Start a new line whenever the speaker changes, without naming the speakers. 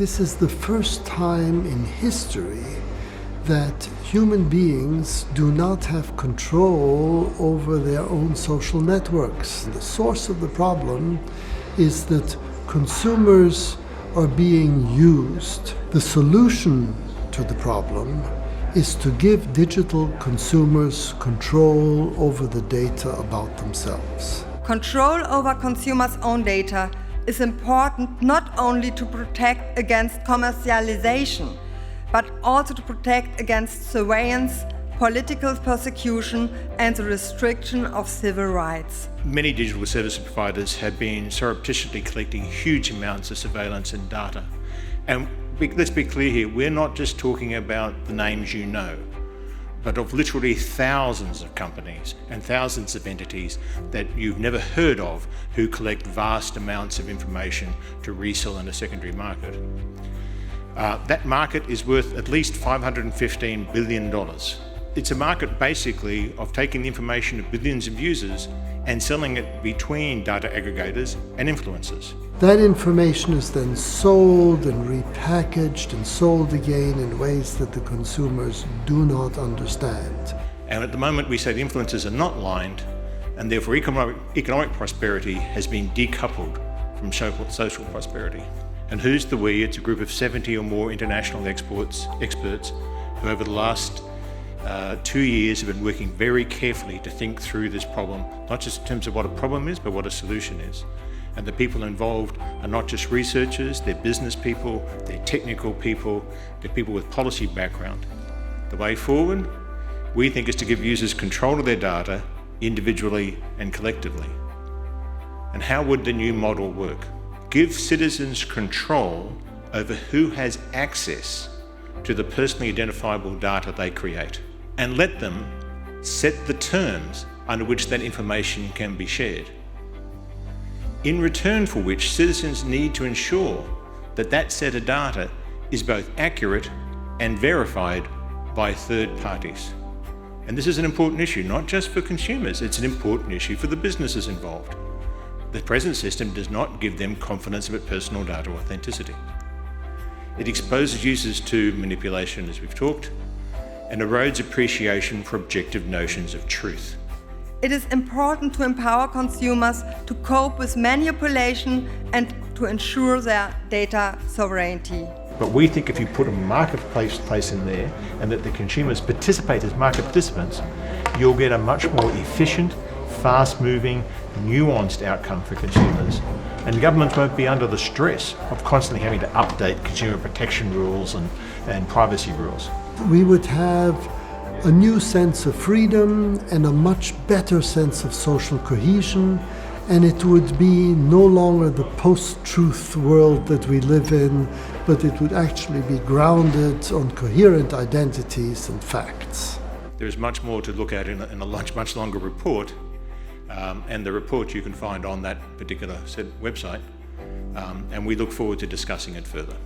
This is the first time in history that human beings do not have control over their own social networks. The source of the problem is that consumers are being used. The solution to the problem is to give digital consumers control over the data about themselves.
Control over consumers' own data is important not only to protect against commercialization, but also to protect against surveillance, political persecution, and the restriction of civil rights.
Many digital service providers have been surreptitiously collecting huge amounts of surveillance and data. And let's be clear here, we're not just talking about the names you know, but of literally thousands of companies and thousands of entities that you've never heard of who collect vast amounts of information to resell in a secondary market. That market is worth at least $515 billion. It's a market basically of taking the information of billions of users and selling it between data aggregators and influencers.
That information is then sold and repackaged and sold again in ways that the consumers do not understand.
And at the moment we say the influencers are not lined, and therefore economic prosperity has been decoupled from social prosperity. And who's the we? It's a group of 70 or more international experts who over the last 2 years have been working very carefully to think through this problem, not just in terms of what a problem is, but what a solution is. And the people involved are not just researchers, they're business people, they're technical people, they're people with policy background. The way forward, we think, is to give users control of their data individually and collectively. And how would the new model work? Give citizens control over who has access to the personally identifiable data they create, and let them set the terms under which that information can be shared. In return for which citizens need to ensure that that set of data is both accurate and verified by third parties. And this is an important issue, not just for consumers, it's an important issue for the businesses involved. The present system does not give them confidence about personal data authenticity. It exposes users to manipulation, as we've talked, and erodes appreciation for objective notions of truth.
It is important to empower consumers to cope with manipulation and to ensure their data sovereignty.
But we think if you put a marketplace in there and that the consumers participate as market participants, you'll get a much more efficient, fast-moving, nuanced outcome for consumers. And governments won't be under the stress of constantly having to update consumer protection rules and privacy rules.
We would have a new sense of freedom and a much better sense of social cohesion, and it would be no longer the post-truth world that we live in, but it would actually be grounded on coherent identities and facts.
There's much more to look at in a much longer report, and the report you can find on that particular website, and we look forward to discussing it further.